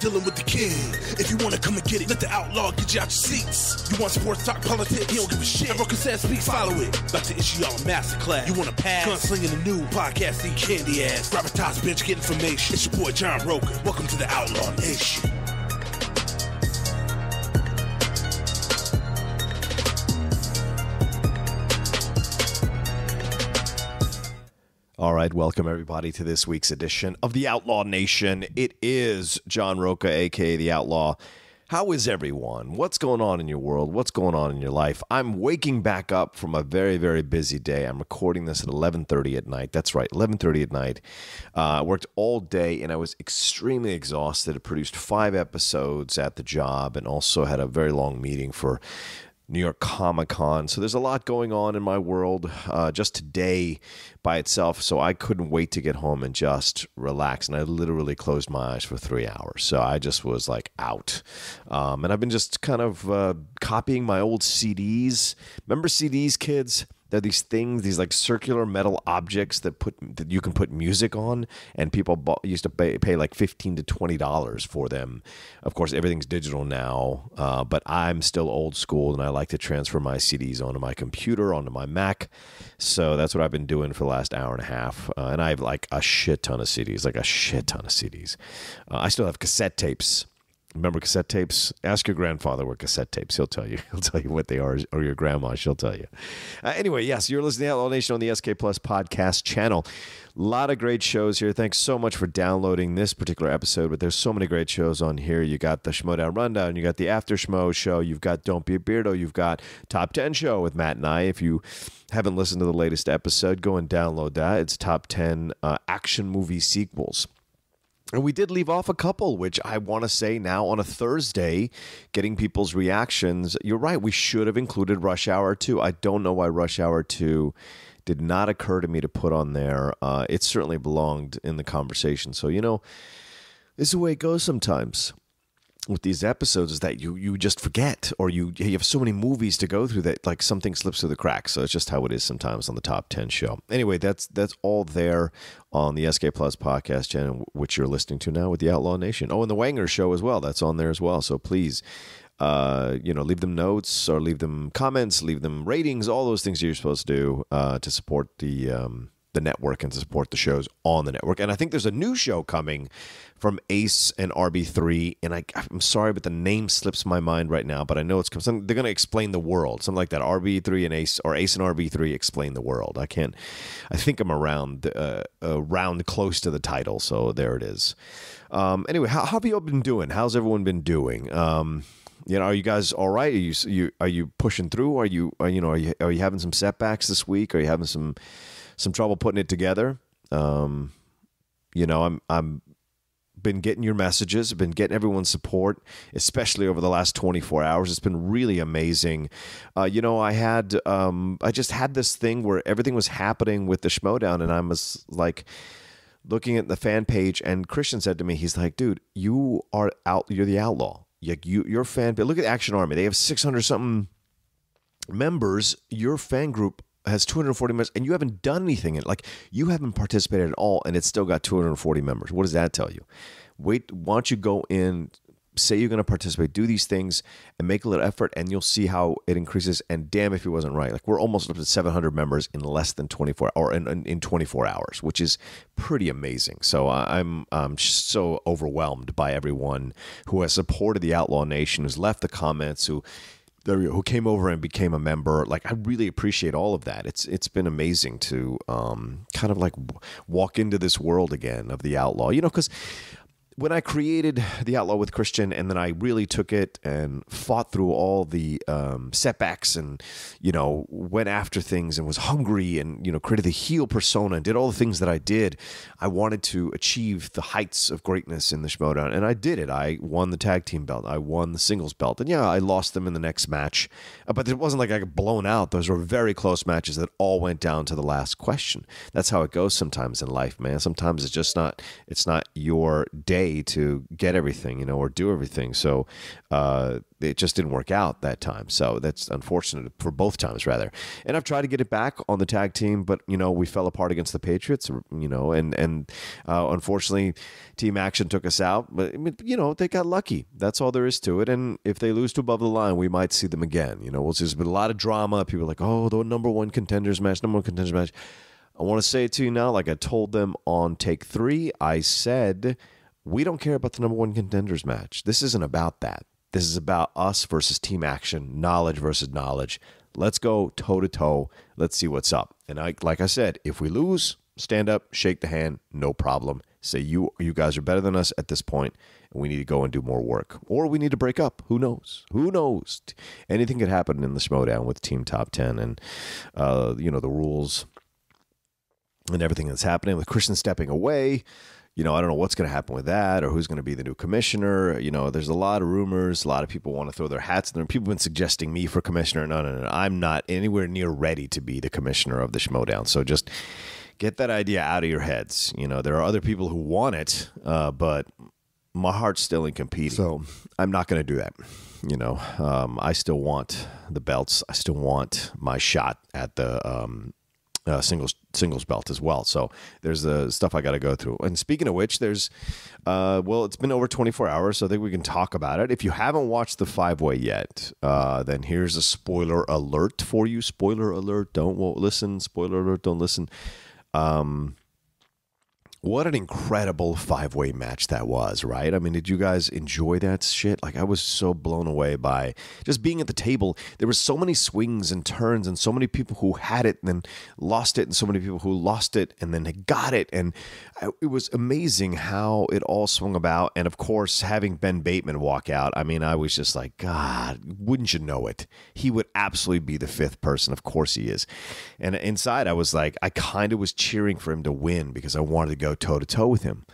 dealing with the king. If you wanna come and get it, let the outlaw get you out your seats. You want sports talk, politics, he don't give a shit. Rocha says speaks, follow it. About to issue y'all a masterclass. You wanna pass? Gunslinging the new podcasting candy ass. Grab a top bench, get information. It's your boy John Rocha. Welcome to the Outlaw Nation. All right, welcome everybody to this week's edition of the Outlaw Nation. It is John Rocha, a.k.a. The Outlaw. How is everyone? What's going on in your world? What's going on in your life? I'm waking back up from a very, very busy day. I'm recording this at 11:30 at night. That's right, 11:30 at night. I worked all day, and I was extremely exhausted. I produced 5 episodes at the job and also had a very long meeting for New York Comic-Con. So there's a lot going on in my world just today by itself. So I couldn't wait to get home and just relax. And I literally closed my eyes for 3 hours. So I just was like out. And I've been just kind of copying my old CDs. Remember CDs, kids? They're these things, these like circular metal objects that you can put music on, and people used to pay like $15 to $20 for them. Of course, everything's digital now, but I'm still old school, and I like to transfer my CDs onto my computer, onto my Mac. So that's what I've been doing for the last hour and a half, and I have like a shit ton of CDs, I still have cassette tapes. Remember cassette tapes? Ask your grandfather what cassette tapes. He'll tell you. He'll tell you what they are, or your grandma. She'll tell you. Anyway, yes, you're listening to Outlaw Nation on the SK Plus podcast channel. A lot of great shows here. Thanks so much for downloading this particular episode, but there's so many great shows on here. You got the Schmoedown Rundown. You got the After Schmo show. You've got Don't Be a Beardo. You've got Top 10 show with Matt and I. If you haven't listened to the latest episode, go and download that. It's Top 10 action movie sequels. And we did leave off a couple, which I want to say now on a Thursday, getting people's reactions. You're right, we should have included Rush Hour 2. I don't know why Rush Hour 2 did not occur to me to put on there. It certainly belonged in the conversation. So, this is the way it goes sometimes with these episodes, is that you just forget, or you have so many movies to go through that like something slips through the cracks. So it's just how it is sometimes on the Top 10 show. Anyway, that's all there on the SK Plus podcast channel, which you're listening to now with the Outlaw Nation. Oh, and the Wanger show as well. That's on there as well. So please, leave them notes or leave them comments, leave them ratings, all those things you're supposed to do to support the network and to support the shows on the network. And I think there's a new show coming from Ace and RB3, and I'm sorry, but the name slips my mind right now, but I know it's something. They're going to explain the world, something like that. RB3 and Ace, or Ace and RB3 explain the world. I think I'm around close to the title, so there it is. Anyway, how have you all been doing? How's everyone been doing? Are you guys all right? Are you pushing through? Are you having some setbacks this week? Are you having some trouble putting it together? I'm been getting your messages. I've been getting everyone's support, especially over the last 24 hours. It's been really amazing. I just had this thing where everything was happening with the Schmoedown, and I was like looking at the fan page, and Christian said to me, he's like, dude, you're the outlaw. Your fan page, look at Action Army. They have 600 something members. Your fan group has 240 members, and you haven't done anything. You haven't participated at all, and it's still got 240 members. What does that tell you? Wait, why don't you go in, say you're going to participate, do these things, and make a little effort, and you'll see how it increases. And damn if he wasn't right. We're almost up to 700 members in less than 24 or in 24 hours, which is pretty amazing. So I'm so overwhelmed by everyone who has supported the Outlaw Nation, who's left the comments, who came over and became a member. I really appreciate all of that. It's been amazing to kind of walk into this world again of the Outlaw. Because when I created the Outlaw with Christian, and then I really took it and fought through all the setbacks, and went after things and was hungry, and created the heel persona and did all the things that I did. I wanted to achieve the heights of greatness in the Schmoedown, and I did it. I won the tag team belt. I won the singles belt, and I lost them in the next match, but it wasn't like I got blown out. Those were very close matches that all went down to the last question. That's how it goes sometimes in life, man. Sometimes it's just not. It's not your day. day to get everything, or do everything. So it just didn't work out that time. So that's unfortunate for both times, rather. And I've tried to get it back on the tag team, but we fell apart against the Patriots, and unfortunately, Team Action took us out. But they got lucky. That's all there is to it. And if they lose to Above the Line, we might see them again. We'll see. There's been a lot of drama. People are like, oh, the number one contenders match. I want to say it to you now, like I told them on take 3, I said, we don't care about the number one contenders match. This isn't about that. This is about us versus Team Action, knowledge versus knowledge. Let's go toe-to-toe. Let's see what's up. And like I said, if we lose, stand up, shake the hand, no problem. Say you guys are better than us at this point, and we need to go and do more work. Or we need to break up. Who knows? Anything could happen in the Schmoedown with Team Top 10 and, the rules and everything that's happening with Christian stepping away. I don't know what's going to happen with that or who's going to be the new commissioner. There's a lot of rumors. A lot of people want to throw their hats in there. People have been suggesting me for commissioner. No. I'm not anywhere near ready to be the commissioner of the Schmoedown. So just get that idea out of your heads. There are other people who want it, but my heart's still in competing. So I'm not going to do that. I still want the belts. I still want my shot at the singles belt as well. So there's the stuff I got to go through. And speaking of which, there's it's been over 24 hours, so I think we can talk about it. If you haven't watched the 5-way yet, then here's a spoiler alert for you. Spoiler alert, won't listen. Spoiler alert, don't listen. What an incredible 5-way match that was, right? I mean, did you guys enjoy that shit? Like, I was so blown away by just being at the table. There were so many swings and turns and so many people who had it and then lost it and so many people who lost it and then got it. And it was amazing how it all swung about. And, of course, having Ben Bateman walk out, I mean, I was just like, God, wouldn't you know it? He would absolutely be the 5th person. Of course he is. And inside, I was like, I kind of was cheering for him to win because I wanted to go toe-to-toe with him.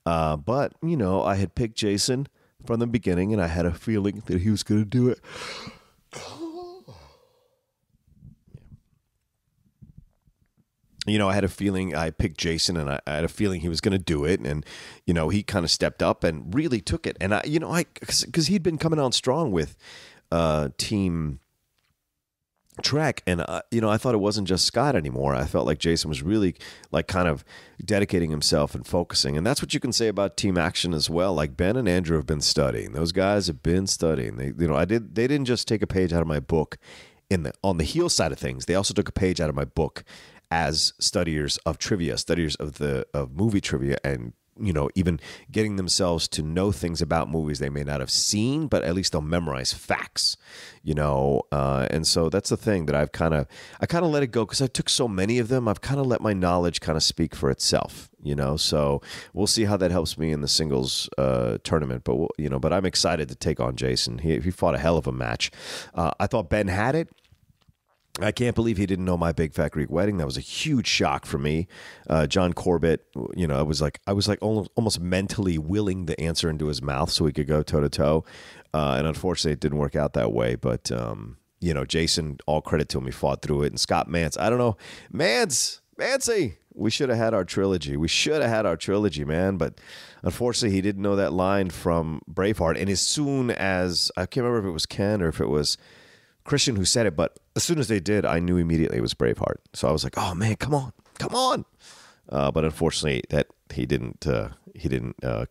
But, I had picked Jason from the beginning, and I had a feeling that he was going to do it. I had a feeling I picked Jason, and I had a feeling he was going to do it. And, he kind of stepped up and really took it. And, because he'd been coming on strong with Team Trek, and I thought it wasn't just Scott anymore. I felt like Jason was really like kind of dedicating himself and focusing, and that's what you can say about Team Action as well. Like Ben and Andrew have been studying; those guys have been studying. They didn't just take a page out of my book on the heel side of things. They also took a page out of my book as studiers of trivia, studiers of movie trivia, and even getting themselves to know things about movies they may not have seen, but at least they'll memorize facts, and so that's the thing that I kind of let it go because I took so many of them. I've kind of let my knowledge kind of speak for itself, so we'll see how that helps me in the singles tournament. But but I'm excited to take on Jason. He fought a hell of a match. I thought Ben had it. I can't believe he didn't know My Big Fat Greek Wedding. That was a huge shock for me. John Corbett, I was like almost mentally willing the answer into his mouth so he could go toe to toe. And unfortunately, it didn't work out that way. But Jason, all credit to him, he fought through it. And Scott Mance, I don't know, Mancy, we should have had our trilogy. We should have had our trilogy, man. But unfortunately, he didn't know that line from Braveheart. And as soon as I can't remember if it was Ken or if it was Christian who said it, but as soon as they did, I knew immediately it was Braveheart. So I was like, "Oh man, come on!" But unfortunately, that he didn't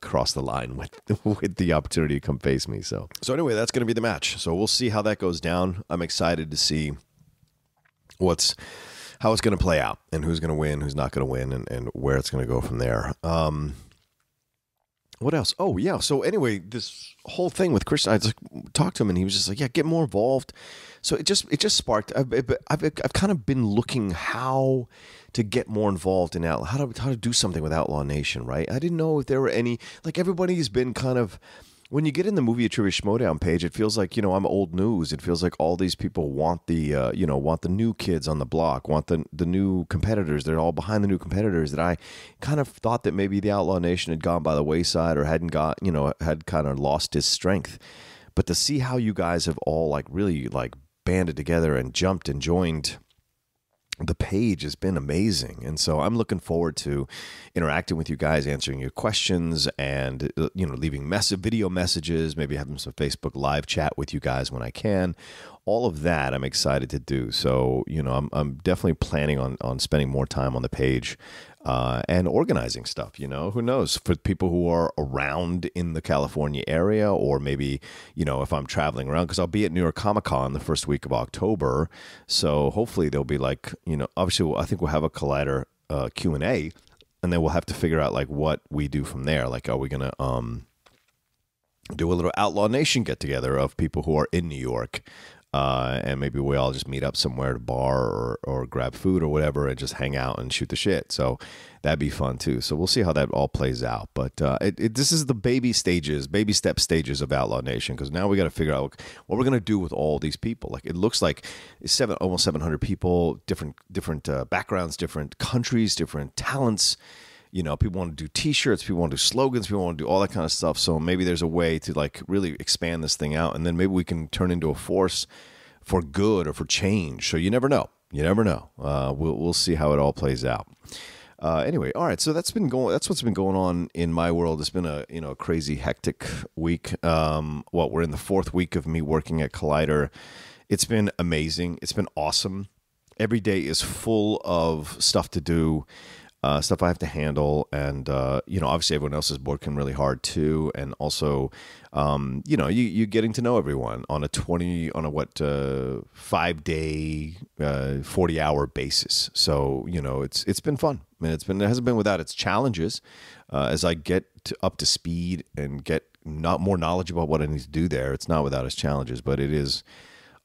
cross the line with the opportunity to come face me. So anyway, that's going to be the match. So we'll see how that goes down. I'm excited to see how it's going to play out and who's going to win, who's not going to win, and where it's going to go from there. What else? Oh, yeah. So anyway, this whole thing with Christian, I just talked to him and he was just like, yeah, get more involved. So it just sparked. I've kind of been looking how to get more involved in Outlaw, how to do something with Outlaw Nation, right? I didn't know if there were any, like everybody's been kind of, when you get in the Movie Trivia Schmoedown page, it feels like, I'm old news. It feels like all these people want want the new kids on the block, want the new competitors. They're all behind the new competitors that I kind of thought that maybe the Outlaw Nation had gone by the wayside or had kind of lost its strength. But to see how you guys have all really banded together and jumped and joined the page has been amazing. And so I'm looking forward to interacting with you guys, answering your questions, and leaving video messages, maybe having some Facebook live chat with you guys when I can. All of that I'm excited to do. So, I'm definitely planning on spending more time on the page and organizing stuff. Who knows, for people who are around in the California area, or maybe, if I'm traveling around, because I'll be at New York Comic Con the first week of October. So hopefully there'll be obviously I think we'll have a Collider Q&A, and then we'll have to figure out what we do from there. Are we going to do a little Outlaw Nation get together of people who are in New York? And maybe we all just meet up somewhere at a bar or grab food or whatever and just hang out and shoot the shit. So that'd be fun too. So we'll see how that all plays out. But this is the baby step stages of Outlaw Nation, because now we got to figure out what we're going to do with all these people. It looks like almost 700 people, different backgrounds, different countries, different talents. People want to do T-shirts, people want to do slogans, people want to do all that kind of stuff. So maybe there's a way to really expand this thing out, and then maybe we can turn into a force for good or for change. So you never know. We'll see how it all plays out. Anyway, all right. So that's what's been going on in my world. It's been a crazy hectic week. We're in the 4th week of me working at Collider. It's been amazing. It's been awesome. Every day is full of stuff to do. Stuff I have to handle, and obviously everyone else is working really hard too, and also you getting to know everyone on a 5-day 40-hour basis. So it's been fun. I mean, it hasn't been without its challenges. As I get up to speed and get more knowledge about what I need to do there, it's not without its challenges, but it is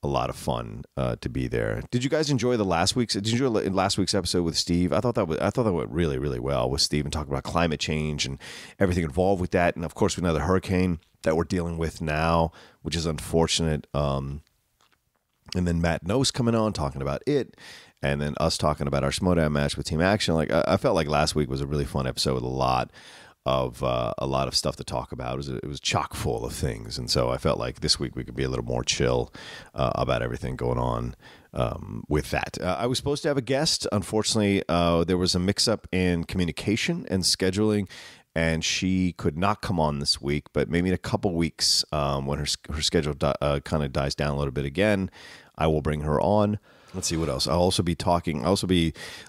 a lot of fun to be there. Did you guys enjoy last week's episode with Steve? I thought that went really, really well with Steve, and talking about climate change and everything involved with that. And of course, we know the hurricane that we're dealing with now, which is unfortunate. And then Matt Nose coming on talking about it, and then us talking about our Schmoedown match with Team Action. I felt like last week was a really fun episode with a lot of stuff to talk about. It was chock full of things, and so I felt like this week we could be a little more chill about everything going on with that. I was supposed to have a guest. Unfortunately, there was a mix-up in communication and scheduling, and she could not come on this week. But maybe in a couple weeks, when her schedule kind of dies down a little bit again, I will bring her on. Let's see what else. I'll also be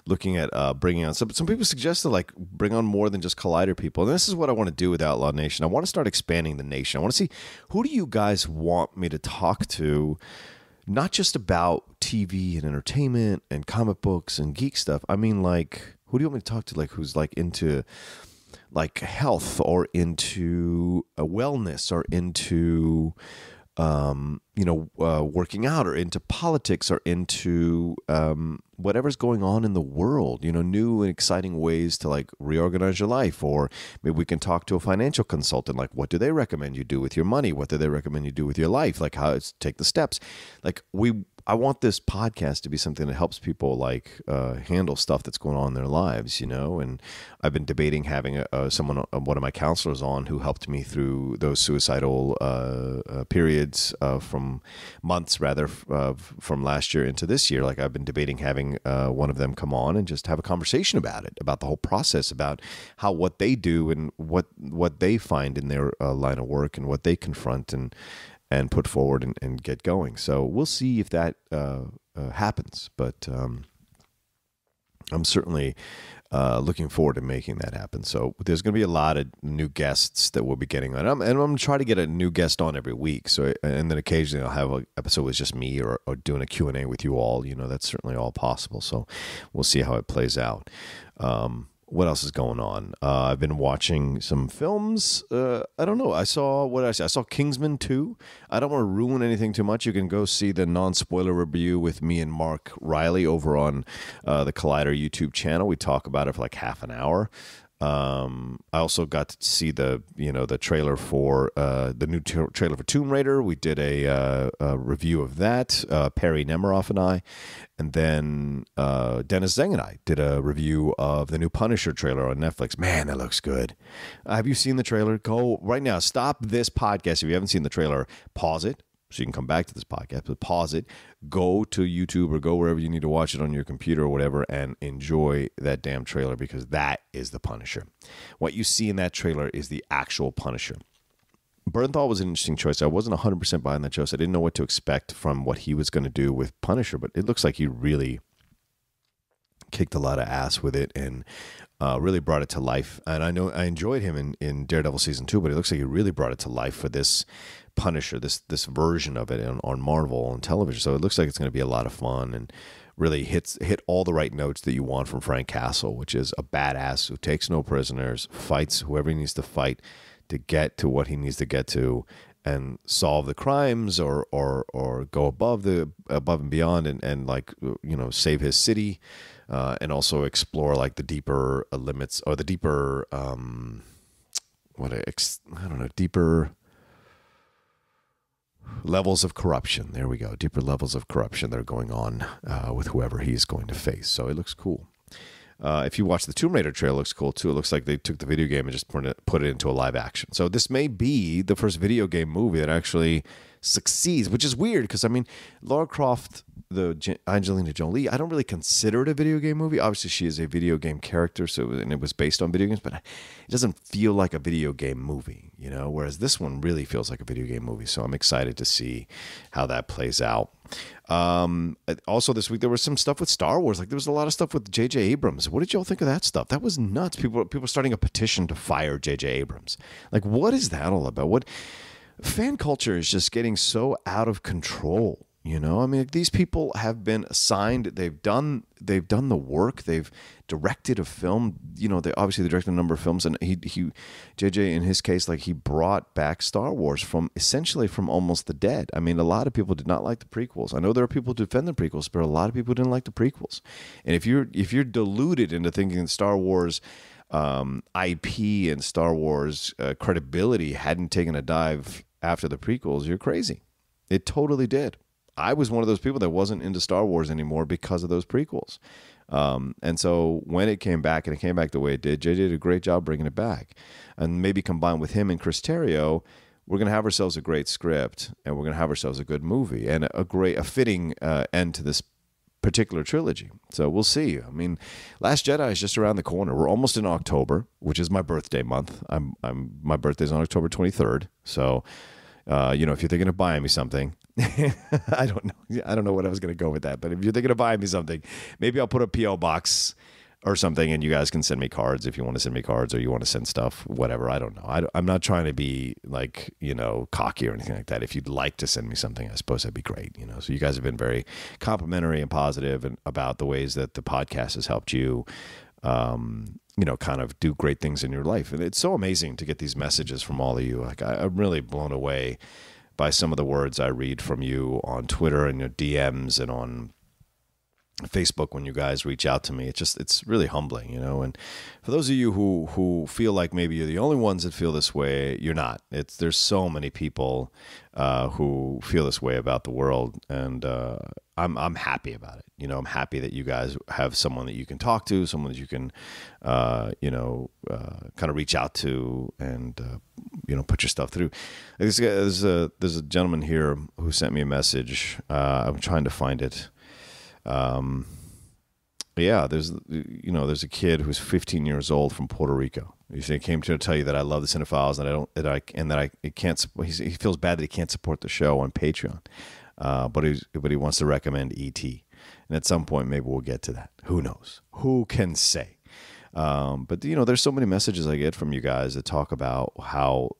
looking at bringing on some people suggested bring on more than just Collider people. And this is what I want to do with Outlaw Nation. I want to start expanding the nation. I want to see, who do you guys want me to talk to, not just about TV and entertainment and comic books and geek stuff. I mean, who do you want me to talk to, who's into health, or into wellness, or into working out, or into politics, or into whatever's going on in the world, new and exciting ways to reorganize your life. Or maybe we can talk to a financial consultant, what do they recommend you do with your money? What do they recommend you do with your life? How to take the steps. I want this podcast to be something that helps people handle stuff that's going on in their lives, and I've been debating having one of my counselors on, who helped me through those suicidal periods from months rather from last year into this year. I've been debating having one of them come on and just have a conversation about it, about the whole process, about what they do and what they find in their line of work, and what they confront and put forward and get going. So we'll see if that happens. But I'm certainly looking forward to making that happen. So there's going to be a lot of new guests that we'll be getting on. I'm going to try to get a new guest on every week. So, and then occasionally I'll have an episode with just me, or doing a Q&A with you all. That's certainly all possible. So we'll see how it plays out. What else is going on? I've been watching some films. I don't know. I saw Kingsman 2. I don't want to ruin anything too much. You can go see the non-spoiler review with me and Mark Riley over on the Collider YouTube channel. We talk about it for half an hour. I also got to see the trailer for the new trailer for Tomb Raider. We did a review of that, Perry Nemiroff and I. And then Dennis Zeng and I did a review of the new Punisher trailer on Netflix. Man, that looks good. Have you seen the trailer? Go right now. Stop this podcast if you haven't seen the trailer. Pause it. So you can come back to this podcast, but pause it, go to YouTube or go wherever you need to watch it on your computer or whatever, and enjoy that damn trailer, because that is the Punisher. What you see in that trailer is the actual Punisher. Bernthal was an interesting choice. I wasn't 100% behind that choice. I didn't know what to expect from what he was going to do with Punisher, but it looks like he really kicked a lot of ass with it and really brought it to life. And I know I enjoyed him in Daredevil season 2, but it looks like he really brought it to life for this Punisher, this version of it on Marvel on television. So it looks like it's going to be a lot of fun and really hit all the right notes that you want from Frank Castle, which is a badass who takes no prisoners, fights whoever he needs to fight to get to what he needs to get to and solve the crimes or go above and beyond and like, you know, save his city. And also explore like the deeper limits or the deeper, deeper levels of corruption. There we go. Deeper levels of corruption that are going on with whoever he's going to face. So it looks cool. If you watch the Tomb Raider trailer, it looks cool too. It looks like they took the video game and just put it into a live action. So this may be the first video game movie that actually succeeds, which is weird because, I mean, Lara Croft, the Angelina Jolie, I don't really consider it a video game movie. Obviously, she is a video game character, and it was based on video games, but it doesn't feel like a video game movie, you know, whereas this one really feels like a video game movie. So I'm excited to see how that plays out. Also this week, there was some stuff with Star Wars. Like there was a lot of stuff with J.J. Abrams. What did y'all think of that stuff? That was nuts. People are starting a petition to fire J.J. Abrams. Like, what is that all about? What fan culture is just getting so out of control. You know, I mean, these people have been assigned. They've done the work. They've directed a film. You know, they directed a number of films, and he JJ in his case, like he brought back Star Wars from almost the dead. I mean, a lot of people did not like the prequels. I know there are people who defend the prequels, but a lot of people didn't like the prequels. And if you're deluded into thinking that Star Wars IP and Star Wars credibility hadn't taken a dive after the prequels, you're crazy. It totally did. I was one of those people that wasn't into Star Wars anymore because of those prequels. And so when it came back, and it came back the way it did, JJ did a great job bringing it back. And maybe combined with him and Chris Terrio, we're going to have ourselves a great script, and we're going to have ourselves a good movie and a fitting end to this particular trilogy. So we'll see. I mean, Last Jedi is just around the corner. We're almost in October, which is my birthday month. My birthday's on October 23rd. So, you know, if you're thinking of buying me something, I don't know what I was going to go with that, but if you're thinking of buying me something, maybe I'll put a P.O. box or something, and you guys can send me cards if you want to send me cards, or you want to send stuff, whatever. I don't know. I'm not trying to be like, you know, cocky or anything like that. If you'd like to send me something, I suppose that'd be great. You know, so you guys have been very complimentary and positive and about the ways that the podcast has helped you, you know, kind of do great things in your life. And it's so amazing to get these messages from all of you. Like I'm really blown away by some of the words I read from you on Twitter and your DMs and on Facebook when you guys reach out to me. It's really humbling, you know. And for those of you who feel like maybe you're the only ones that feel this way, you're not. There's so many people who feel this way about the world, and I'm happy about it. You know, I'm happy that you guys have someone that you can talk to, someone that you can, you know, kind of reach out to and, you know, put your stuff through. There's a gentleman here who sent me a message. I'm trying to find it. Yeah, there's a kid who's 15 years old from Puerto Rico. He came to tell you that I love the Cinephiles he feels bad that he can't support the show on Patreon. But he wants to recommend E.T. And at some point, maybe we'll get to that. Who knows? Who can say? But, you know, there's so many messages I get from you guys that talk about how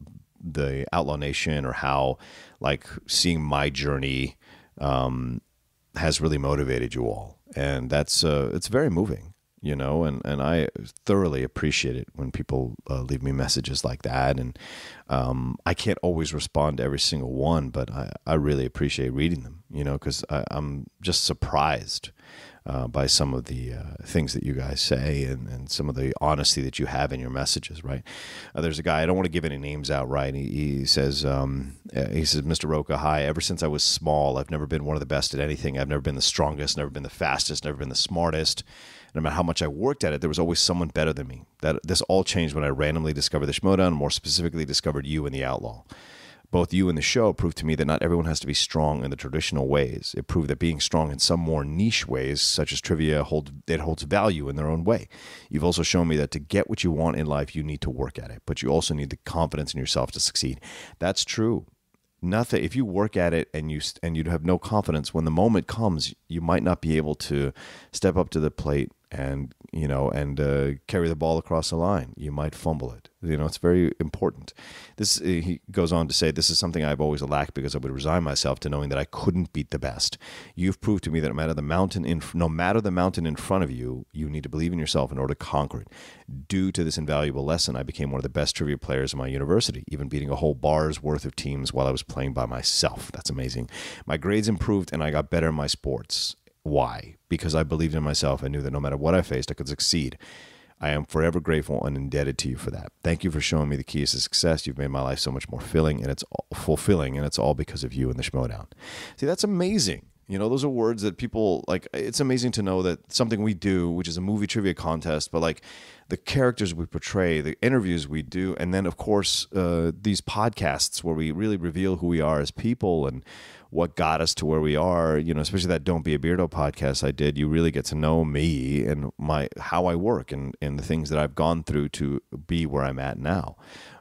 the Outlaw Nation, or how, like, seeing my journey has really motivated you all. And that's it's very moving, you know, and I thoroughly appreciate it when people leave me messages like that. And I can't always respond to every single one, but I really appreciate reading them, you know, because I'm just surprised by some of the things that you guys say and some of the honesty that you have in your messages, right? There's a guy, I don't want to give any names out, right? He says, Mr. Rocha, hi, ever since I was small, I've never been one of the best at anything. I've never been the strongest, never been the fastest, never been the smartest. No matter how much I worked at it, there was always someone better than me. This all changed when I randomly discovered the Schmoedown, and more specifically discovered you and the Outlaw. both you and the show proved to me that not everyone has to be strong in the traditional ways. It proved that being strong in some more niche ways, such as trivia, holds value in their own way. You've also shown me that to get what you want in life, you need to work at it, but you also need the confidence in yourself to succeed. That's true. Nothing. If you work at it and you have no confidence, when the moment comes, you might not be able to step up to the plate and carry the ball across the line. You might fumble it. It's very important. He goes on to say, this is something I've always lacked because I would resign myself to knowing that I couldn't beat the best. You've proved to me that no matter the mountain in front of you, you need to believe in yourself in order to conquer it. Due to this invaluable lesson, I became one of the best trivia players in my university, even beating a whole bar's worth of teams while I was playing by myself. That's amazing. My grades improved and I got better in my sports. Why? Because I believed in myself. I knew that no matter what I faced, I could succeed. I am forever grateful and indebted to you for that. Thank you for showing me the keys to success. You've made my life so much more fulfilling, and it's all because of you and the Schmoedown. See, that's amazing. Those are words that people like. It's amazing to know that something we do, which is a movie trivia contest, but like the characters we portray, the interviews we do, and then of course these podcasts where we really reveal who we are as people and what got us to where we are, especially that Don't Be a Beardo podcast I did. You really get to know me and how I work and the things that I've gone through to be where I'm at now.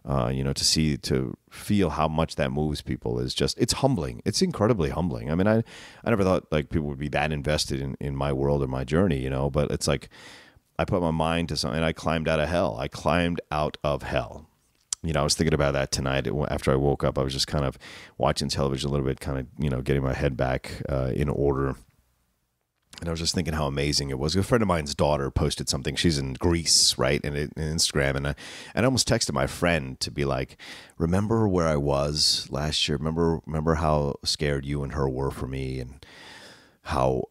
To feel how much that moves people is it's humbling. It's incredibly humbling. I mean, I never thought like people would be that invested in my world or my journey, but it's like I put my mind to something and I climbed out of hell. I was thinking about that tonight after I woke up. I was just kind of watching television a little bit, kind of, getting my head back in order. And I was just thinking how amazing it was. A friend of mine's daughter posted something. She's in Greece, right, in Instagram. And I almost texted my friend to be like, remember where I was last year? Remember how scared you and her were for me, and how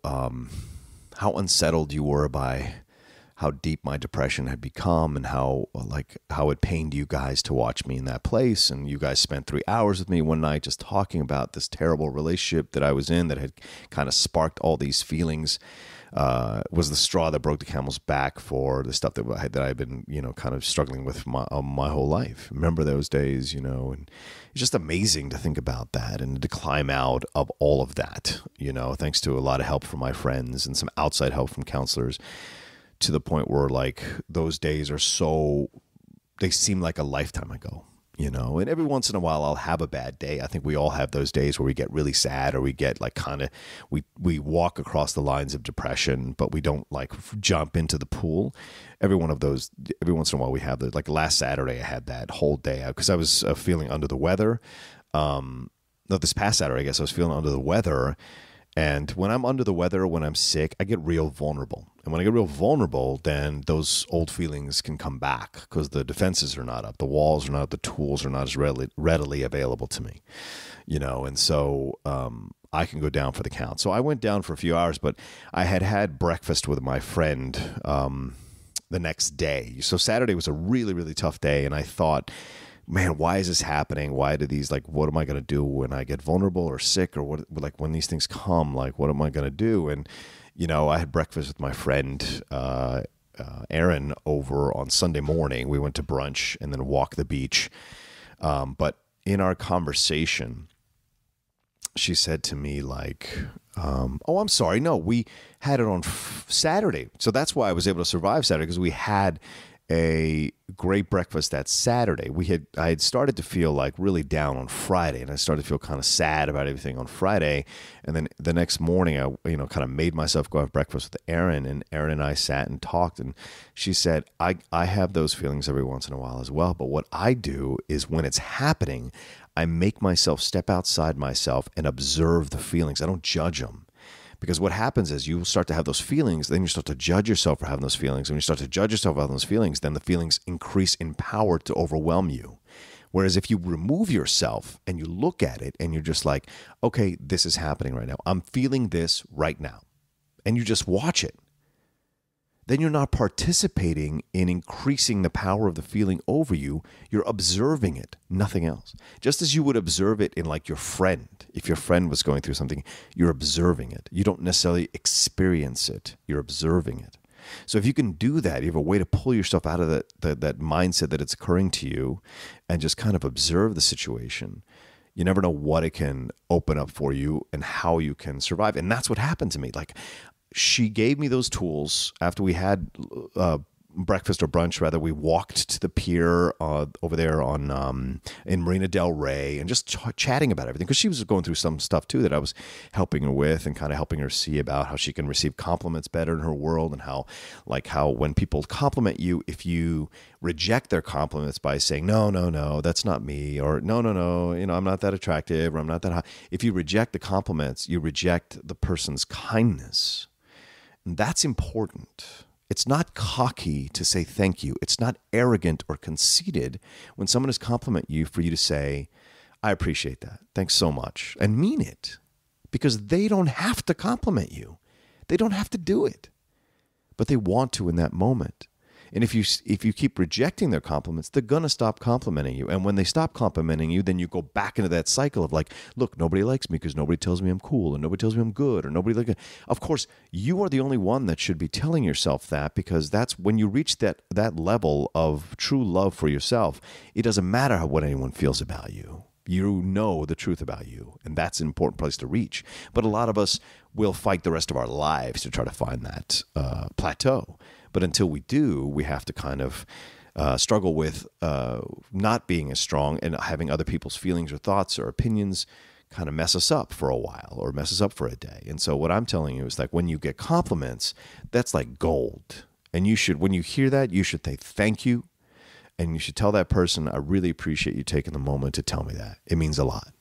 unsettled you were by how deep my depression had become, and how it pained you guys to watch me in that place. And you guys spent 3 hours with me one night just talking about this terrible relationship that I was in that had kind of sparked all these feelings. Was the straw that broke the camel's back for the stuff that I've been, kind of struggling with my whole life. Remember those days, and it's just amazing to think about that and to climb out of all of that, thanks to a lot of help from my friends and some outside help from counselors, to the point where like those days they seem like a lifetime ago, and every once in a while I'll have a bad day. I think we all have those days where we get really sad, or we get like we walk across the lines of depression, but we don't like jump into the pool. Every once in a while we have that. Like last Saturday I had that whole day because I was feeling under the weather. This past Saturday, I guess I was feeling under the weather. And when I'm under the weather, when I'm sick, I get real vulnerable. And when I get real vulnerable, then those old feelings can come back because the defenses are not up. The walls are not up. The tools are not as readily available to me, And so I can go down for the count. So I went down for a few hours, but I had breakfast with my friend the next day. So Saturday was a really, really tough day. And I thought, man, why is this happening? Why do these, what am I going to do when I get vulnerable or sick, or what, when these things come, what am I going to do? And, I had breakfast with my friend, Aaron, over on Sunday morning. We went to brunch and then walked the beach. But in our conversation, she said to me oh, I'm sorry. No, we had it on Saturday. So that's why I was able to survive Saturday, because we had a great breakfast that Saturday. I had started to feel really down on Friday, and I started to feel kind of sad about everything on Friday. And then the next morning, I kind of made myself go have breakfast with Erin, and Erin and I sat and talked. And she said, I have those feelings every once in a while as well. But what I do is when it's happening, I make myself step outside myself and observe the feelings. I don't judge them. Because what happens is you start to have those feelings, then you start to judge yourself for having those feelings. When you start to judge yourself for having those feelings, then the feelings increase in power to overwhelm you. Whereas if you remove yourself and you look at it and you're just like, okay, this is happening right now. I'm feeling this right now. And you just watch it. Then you're not participating in increasing the power of the feeling over you. You're observing it, nothing else. Just as you would observe it in your friend. If your friend was going through something, you're observing it. You don't necessarily experience it. You're observing it. So if you can do that, you have a way to pull yourself out of that mindset that it's occurring to you and just kind of observe the situation. You never know what it can open up for you and how you can survive. And that's what happened to me. Like, she gave me those tools after we had breakfast or brunch, rather. We walked to the pier over there in Marina Del Rey and just chatting about everything, because she was going through some stuff too that I was helping her with, and kind of helping her see about how she can receive compliments better in her world, and how when people compliment you, if you reject their compliments by saying no, that's not me, or no, I'm not that attractive, or I'm not that hot. If you reject the compliments, you reject the person's kindness, and that's important. It's not cocky to say thank you. It's not arrogant or conceited when someone is compliment you for you to say, I appreciate that. Thanks so much. And mean it, because they don't have to compliment you. They don't have to do it, but they want to in that moment. And if you keep rejecting their compliments, they're going to stop complimenting you. And when they stop complimenting you, then you go back into that cycle of like, look, nobody likes me because nobody tells me I'm cool, and nobody tells me I'm good, or nobody like it. Of course, you are the only one that should be telling yourself that, because that's when you reach that level of true love for yourself. It doesn't matter what anyone feels about you. You know the truth about you, and that's an important place to reach. But a lot of us will fight the rest of our lives to try to find that plateau. But until we do, we have to kind of struggle with not being as strong, and having other people's feelings or thoughts or opinions kind of mess us up for a while, or mess us up for a day. And so what I'm telling you is, like, when you get compliments, that's like gold. And you should, when you hear that, you should say thank you. And you should tell that person, I really appreciate you taking the moment to tell me that. It means a lot.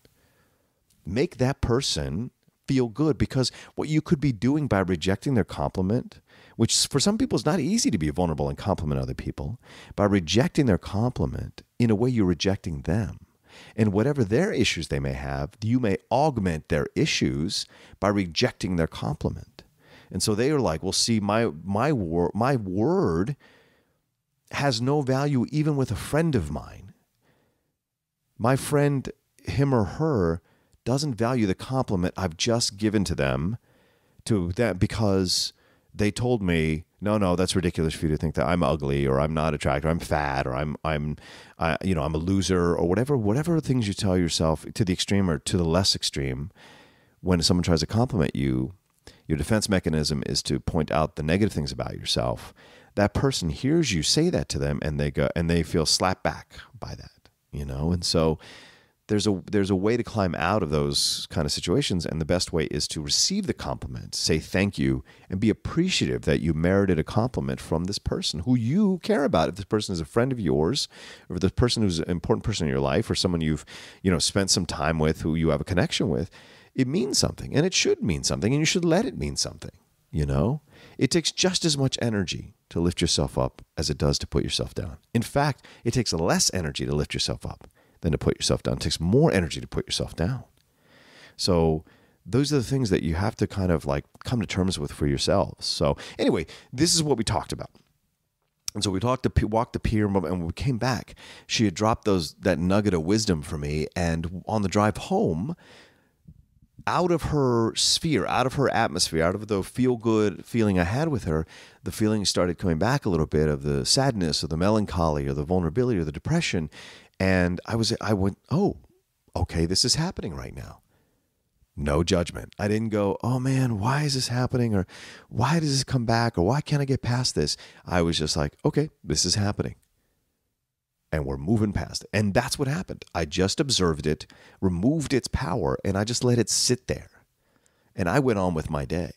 Make that person feel good, because what you could be doing by rejecting their compliment, which for some people is not easy to be vulnerable and compliment other people, by rejecting their compliment, in a way you're rejecting them. And whatever their issues they may have, you may augment their issues by rejecting their compliment. And so they are like, well, see, my word has no value even with a friend of mine. My friend, him or her, doesn't value the compliment I've just given to them because they told me, no, that's ridiculous for you to think that I'm ugly, or I'm not attractive, or I'm fat, or I'm a loser, or whatever things you tell yourself, to the extreme or to the less extreme. When someone tries to compliment you, your defense mechanism is to point out the negative things about yourself. That person hears you say that to them, and they feel slapped back by that, and so there's a way to climb out of those kind of situations, and the best way is to receive the compliment, say thank you, and be appreciative that you merited a compliment from this person who you care about. If this person is a friend of yours, or this person who's an important person in your life, or someone you've spent some time with, who you have a connection with, it means something, and it should mean something, and you should let it mean something. It takes just as much energy to lift yourself up as it does to put yourself down. In fact, it takes less energy to lift yourself up than to put yourself down. It takes more energy to put yourself down. So those are the things that you have to kind of like come to terms with for yourselves. So anyway, this is what we talked about. And so we walked the pier, and when we came back, she had dropped that nugget of wisdom for me. And on the drive home, out of her sphere, out of her atmosphere, out of the feel-good feeling I had with her, the feeling started coming back a little bit of the sadness, or the melancholy, or the vulnerability, or the depression. And I went, oh, okay, this is happening right now. No judgment. I didn't go, oh man, why is this happening? Or why does this come back? Or why can't I get past this? I was just like, okay, this is happening. And we're moving past it. And that's what happened. I just observed it, removed its power, and I just let it sit there. And I went on with my day.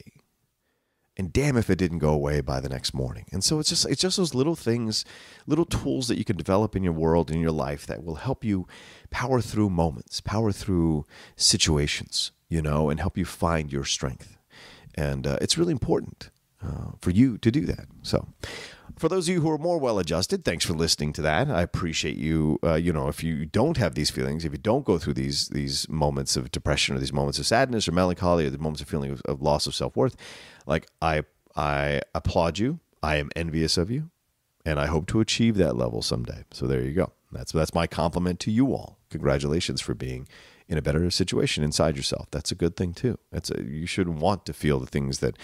And damn if it didn't go away by the next morning. And so it's just those little things, little tools that you can develop in your world, in your life, that will help you power through moments, power through situations, and help you find your strength. And it's really important for you to do that. So for those of you who are more well-adjusted, thanks for listening to that. I appreciate you. If you don't have these feelings, if you don't go through these moments of depression, or these moments of sadness or melancholy, or the moments of feeling of loss of self-worth, like I applaud you. I am envious of you, and I hope to achieve that level someday. So there you go. That's my compliment to you all. Congratulations for being in a better situation inside yourself. That's a good thing too. You should want to feel the things that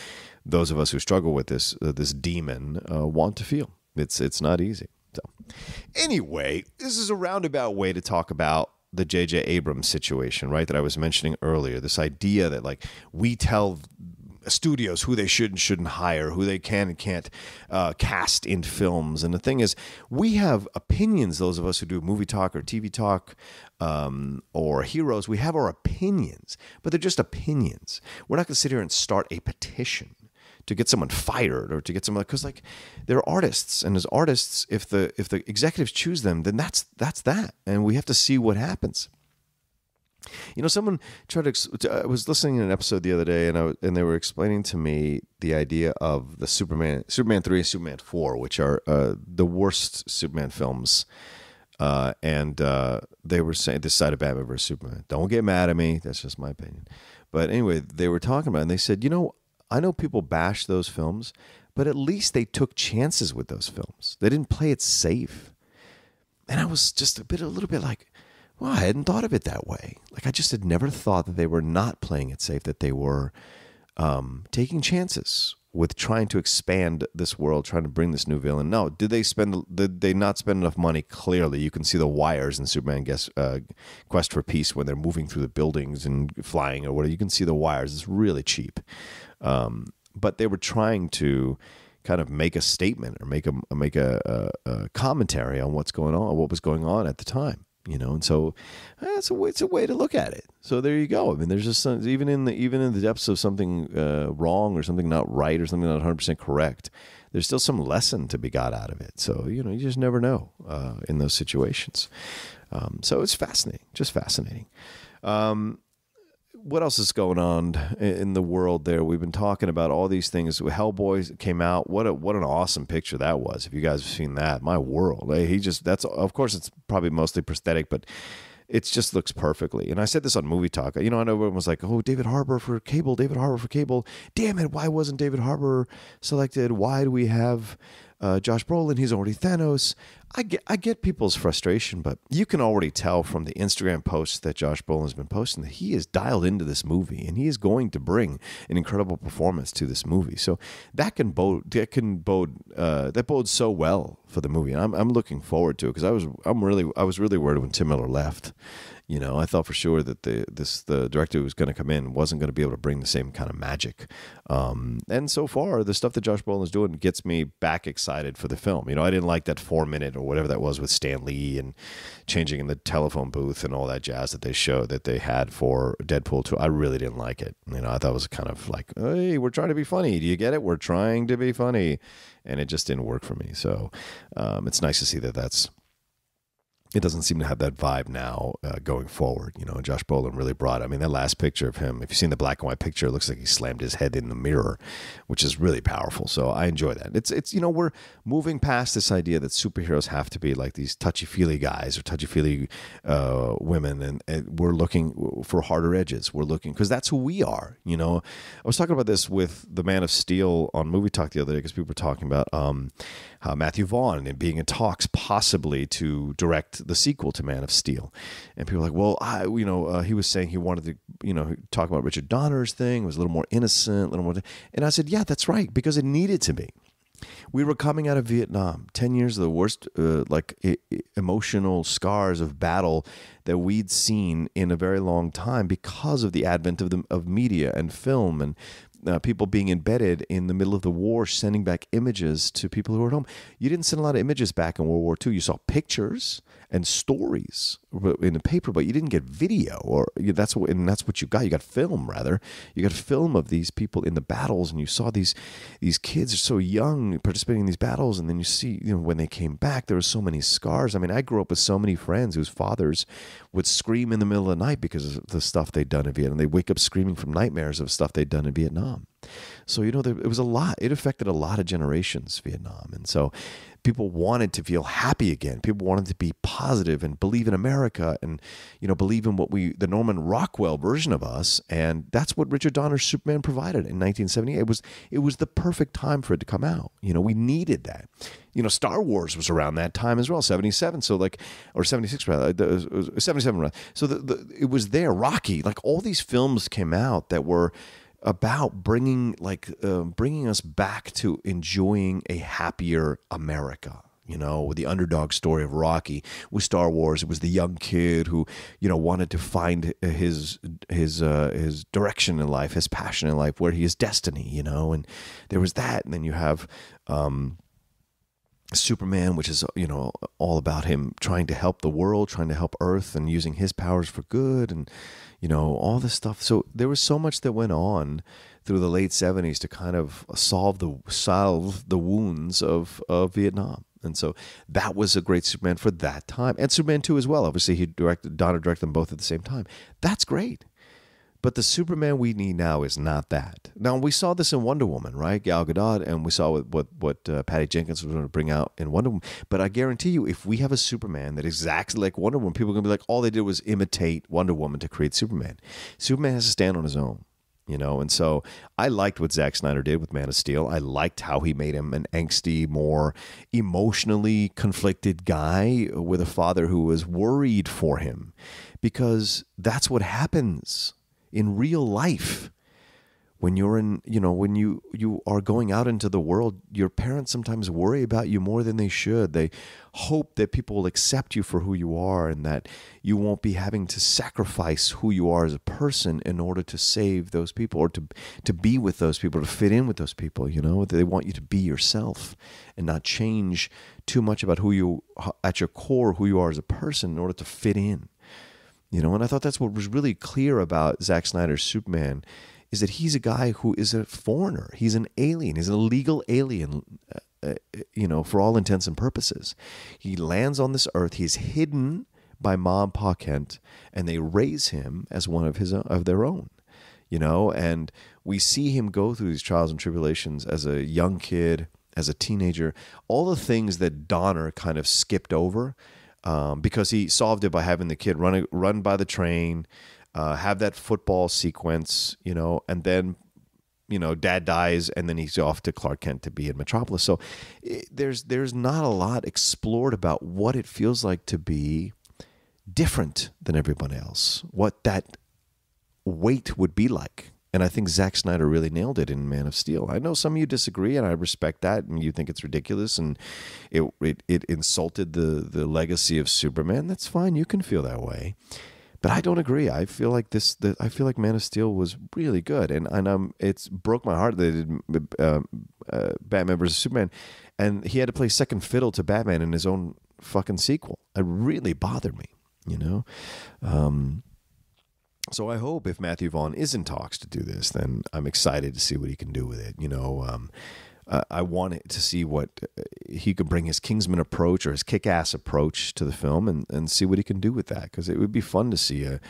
those of us who struggle with this demon want to feel. It's not easy. So anyway, this is a roundabout way to talk about the J.J. Abrams situation, right, that I was mentioning earlier. This idea that, like, we tell studios who they should and shouldn't hire, who they can and can't cast in films. And the thing is, we have opinions, those of us who do movie talk or TV talk or heroes, we have our opinions, but they're just opinions. We're not going to sit here and start a petition to get someone fired or to get someone, because, like, they're artists, and as artists, if the executives choose them, then that's that, and we have to see what happens. You know, someone tried to. I was listening to an episode the other day, and they were explaining to me the idea of the Superman 3 and Superman 4, which are the worst Superman films. And they were saying this side of Batman versus Superman. Don't get mad at me. That's just my opinion. But anyway, they were talking about it, and they said, you know, I know people bash those films, but at least they took chances with those films. They didn't play it safe. And I was just a little bit like, well, I hadn't thought of it that way. Like, I just had never thought that they were not playing it safe, that they were taking chances with trying to expand this world, trying to bring this new villain. No, did they not spend enough money? Clearly, you can see the wires in Superman Quest for Peace when they're moving through the buildings and flying or whatever. You can see the wires. It's really cheap. But they were trying to kind of make a statement or make a commentary on what's going on, what was going on at the time. You know, and so it's a way to look at it. So there you go. I mean, there's just even in the depths of something wrong or something not right or something not 100% correct, there's still some lesson to be got out of it. So, you know, you just never know in those situations. So it's fascinating, just fascinating. What else is going on in the world there? We've been talking about all these things. Hellboy came out. What an awesome picture that was. If you guys have seen that, my world. That's, of course, it's probably mostly prosthetic, but it just looks perfectly. And I said this on Movie Talk. You know, I know everyone was like, oh, David Harbour for Cable. Damn it, why wasn't David Harbour selected? Why do we have Josh Brolin? He's already Thanos. I get people's frustration, but you can already tell from the Instagram posts that Josh Brolin has been posting that he is dialed into this movie, and he is going to bring an incredible performance to this movie. So that bodes so well for the movie, and I'm looking forward to it, because I was really worried when Tim Miller left. You know, I thought for sure that the director who was going to come in wasn't going to be able to bring the same kind of magic. And so far, the stuff that Josh Brolin is doing gets me back excited for the film. You know, I didn't like that 4-minute or whatever that was with Stan Lee and changing in the telephone booth and all that jazz that they had for Deadpool 2. I really didn't like it. You know, I thought it was kind of like, hey, we're trying to be funny. Do you get it? We're trying to be funny. And it just didn't work for me. So it's nice to see that it doesn't seem to have that vibe now going forward. You know, Josh Brolin really brought it. I mean, that last picture of him, if you've seen the black and white picture, it looks like he slammed his head in the mirror, which is really powerful. So I enjoy that. It's you know, we're moving past this idea that superheroes have to be like these touchy-feely guys or touchy-feely women, and we're looking for harder edges. We're looking, because that's who we are, you know. I was talking about this with the Man of Steel on Movie Talk the other day, because people were talking about Matthew Vaughn and being in talks possibly to direct the sequel to Man of Steel. And people were like, well, he was saying he wanted to, you know, talk about Richard Donner's thing. It was a little more innocent, a little more. And I said, yeah, that's right, because it needed to be. We were coming out of Vietnam, 10 years of the worst, emotional scars of battle that we'd seen in a very long time because of the advent of media and film and people being embedded in the middle of the war, sending back images to people who were at home. You didn't send a lot of images back in World War II. You saw pictures and stories in the paper, but you didn't get video, that's what you got. You got film, rather. You got film of these people in the battles, and you saw these kids are so young participating in these battles, and then you see, you know, when they came back, there were so many scars. I mean, I grew up with so many friends whose fathers would scream in the middle of the night because of the stuff they'd done in Vietnam. They'd wake up screaming from nightmares of stuff they'd done in Vietnam. So, you know, it was a lot. It affected a lot of generations, Vietnam. And so people wanted to feel happy again. People wanted to be positive and believe in America and, you know, believe in the Norman Rockwell version of us. And that's what Richard Donner's Superman provided in 1978. It was the perfect time for it to come out. You know, we needed that. You know, Star Wars was around that time as well, 77. So or 76 rather, 77 rather. So it was there. Rocky, like all these films came out that were about bringing us back to enjoying a happier America. with the underdog story of Rocky. With Star Wars, it was the young kid who, wanted to find his direction in life, his passion in life, where he is destiny, and there was that. And then you have Superman, which is, all about him trying to help the world, trying to help Earth and using his powers for good and, all this stuff. So there was so much that went on through the late 70s to kind of salve the wounds of Vietnam. And so that was a great Superman for that time. And Superman 2 as well. Obviously, Donner directed them both at the same time. That's great. But the Superman we need now is not that. Now, we saw this in Wonder Woman, right? Gal Gadot, and we saw what Patty Jenkins was going to bring out in Wonder Woman. But I guarantee you, if we have a Superman that is exactly like Wonder Woman, people are going to be like, all they did was imitate Wonder Woman to create Superman. Superman has to stand on his own. And so I liked what Zack Snyder did with Man of Steel. I liked how he made him an angsty, more emotionally conflicted guy with a father who was worried for him, because that's what happens in real life. When you're when you are going out into the world, your parents sometimes worry about you more than they should. They hope that people will accept you for who you are and that you won't be having to sacrifice who you are as a person in order to save those people or to be with those people, to fit in with those people. They want you to be yourself and not change too much about who you, at your core, who you are as a person in order to fit in. And I thought that's what was really clear about Zack Snyder's Superman, is that he's a guy who is a foreigner. He's an alien. He's an illegal alien, for all intents and purposes. He lands on this earth. He's hidden by Ma and Pa Kent, and they raise him as one of their own, and we see him go through these trials and tribulations as a young kid, as a teenager, all the things that Donner kind of skipped over, because he solved it by having the kid run by the train, have that football sequence, and then, dad dies, and then he's off to Clark Kent to be in Metropolis. So there's not a lot explored about what it feels like to be different than everyone else, what that weight would be like. And I think Zack Snyder really nailed it in Man of Steel. I know some of you disagree, and I respect that, and you think it's ridiculous, and it insulted the legacy of Superman. That's fine. You can feel that way. But I don't agree. I feel like Man of Steel was really good, and it's broke my heart that they did Batman vs Superman, and he had to play second fiddle to Batman in his own fucking sequel. It really bothered me, So I hope if Matthew Vaughn is in talks to do this, then I'm excited to see what he can do with it. I want to see what he could bring, his Kingsman approach or his kick-ass approach to the film, and see what he can do with that, because it would be fun to see a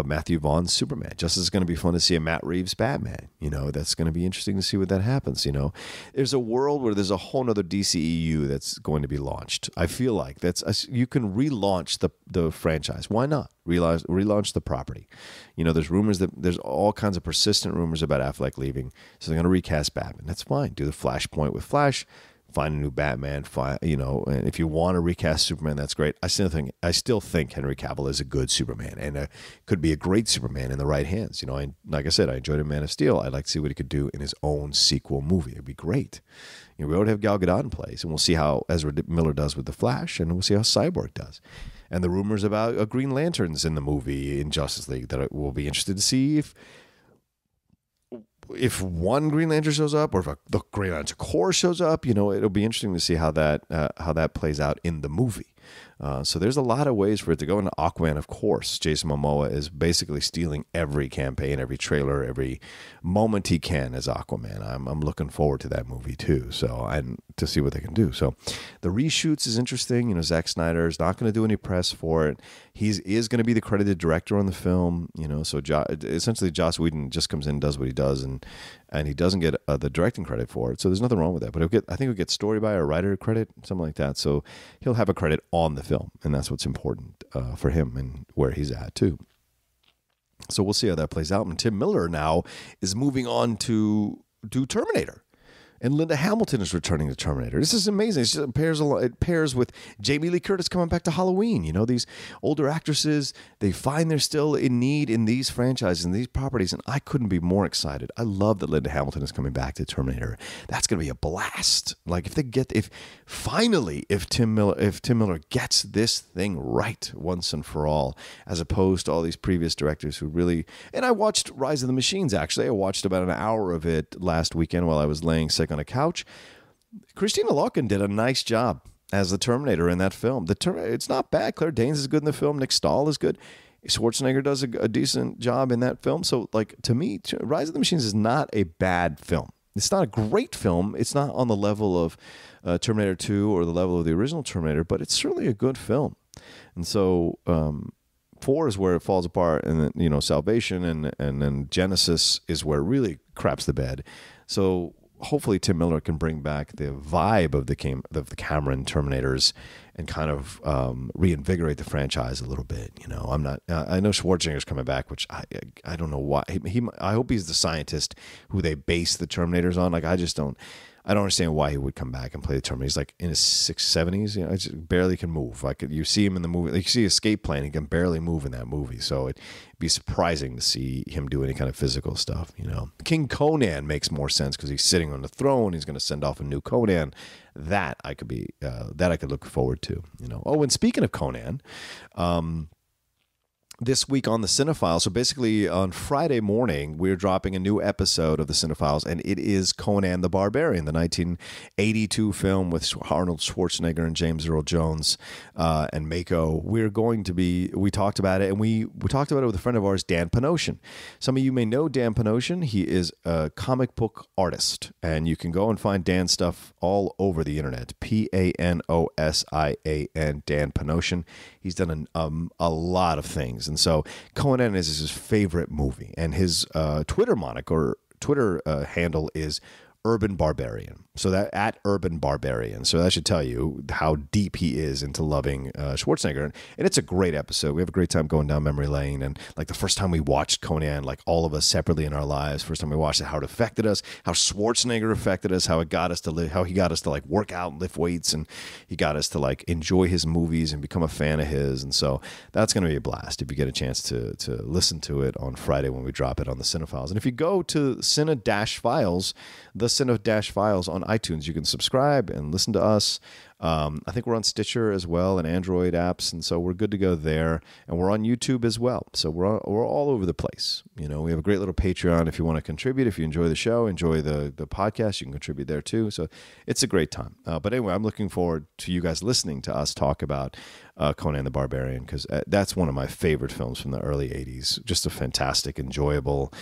Matthew Vaughn Superman, just as it's going to be fun to see a Matt Reeves Batman. That's going to be interesting to see what that happens. There's a world where there's a whole nother DCEU that's going to be launched. I feel like you can relaunch the franchise. Why not relaunch the property? There's rumors there's all kinds of persistent rumors about Affleck leaving, so they're going to recast Batman. That's fine. Do the Flashpoint with Flash. Find a new Batman. And if you want to recast Superman, that's great. I still think Henry Cavill is a good Superman and could be a great Superman in the right hands. Like I said, I enjoyed Man of Steel. I'd like to see what he could do in his own sequel movie. It'd be great. We already have Gal Gadot in place, and we'll see how Ezra Miller does with the Flash, and we'll see how Cyborg does. And the rumors about a Green Lantern's in the movie in Justice League, that we'll be interested to see if one Green Lantern shows up, or if the Green Lantern Corps shows up. It'll be interesting to see how that plays out in the movie. So there's a lot of ways for it to go. And Aquaman, of course, Jason Momoa is basically stealing every campaign, every trailer, every moment he can as Aquaman. I'm looking forward to that movie too. And to see what they can do. So the reshoots is interesting. Zack Snyder is not going to do any press for it. He is going to be the credited director on the film. So essentially Joss Whedon just comes in and does what he does, and he doesn't get the directing credit for it. So there's nothing wrong with that. But I think he'll get story by or writer credit, something like that. So he'll have a credit on the film, and that's what's important for him and where he's at too. So we'll see how that plays out. And Tim Miller now is moving on to do Terminator. And Linda Hamilton is returning to Terminator. This is amazing. It pairs with Jamie Lee Curtis coming back to Halloween. You know, these older actresses, they find they're still in need in these franchises and these properties, and I couldn't be more excited. I love that Linda Hamilton is coming back to Terminator. That's going to be a blast. Like if Tim Miller gets this thing right once and for all, as opposed to all these previous directors who really. And I watched Rise of the Machines. Actually, I watched about an hour of it last weekend while I was laying sick on a couch. Christina Loken did a nice job as the Terminator in that film. It's not bad. Claire Danes is good in the film. Nick Stahl is good. Schwarzenegger does a decent job in that film. So, like, to me, Rise of the Machines is not a bad film. It's not a great film. It's not on the level of Terminator 2 or the level of the original Terminator, but it's certainly a good film. And so 4 is where it falls apart, and then, you know, Salvation and then Genesis is where it really craps the bed. So hopefully Tim Miller can bring back the vibe of the Cameron Terminators and kind of reinvigorate the franchise a little bit. You know, I know Schwarzenegger's coming back, which I don't know why. I hope he's the scientist who they base the Terminators on. Like, I don't understand why he would come back and play the Terminator. He's like in his 70s, you know, just barely can move. Like, you see him in the movie, like you see Escape Plan, he can barely move in that movie. So it'd be surprising to see him do any kind of physical stuff, you know. King Conan makes more sense because he's sitting on the throne. He's going to send off a new Conan. That I could look forward to, you know. Oh, and speaking of Conan, this week on the Cinephiles, so basically on Friday morning, we're dropping a new episode of the Cinephiles, and it is Conan the Barbarian, the 1982 film with Arnold Schwarzenegger and James Earl Jones and Mako. We talked about it, and we talked about it with a friend of ours, Dan Panosian. Some of you may know Dan Panosian. He is a comic book artist, and you can go and find Dan's stuff all over the internet. Panosian, Dan Panosian. He's done a lot of things. And so Conan is his favorite movie. And his Twitter handle is Urban Barbarian. So that at Urban Barbarian. So that should tell you how deep he is into loving Schwarzenegger. And it's a great episode. We have a great time going down memory lane. And like the first time we watched Conan, like all of us separately in our lives, first time we watched it, how it affected us, how Schwarzenegger affected us, how it got us to live, how he got us to like work out and lift weights, and he got us to like enjoy his movies and become a fan of his. And so that's going to be a blast if you get a chance to listen to it on Friday when we drop it on the Cinephiles. And if you go to Cine-Files, the Cine-Files on iTunes, you can subscribe and listen to us. I think we're on Stitcher as well and Android apps, and so we're good to go there. And we're on YouTube as well, so we're all over the place. You know, we have a great little Patreon if you want to contribute. If you enjoy the show, enjoy the podcast, you can contribute there too. So it's a great time. But anyway, I'm looking forward to you guys listening to us talk about Conan the Barbarian, because that's one of my favorite films from the early 80s. Just a fantastic, enjoyable,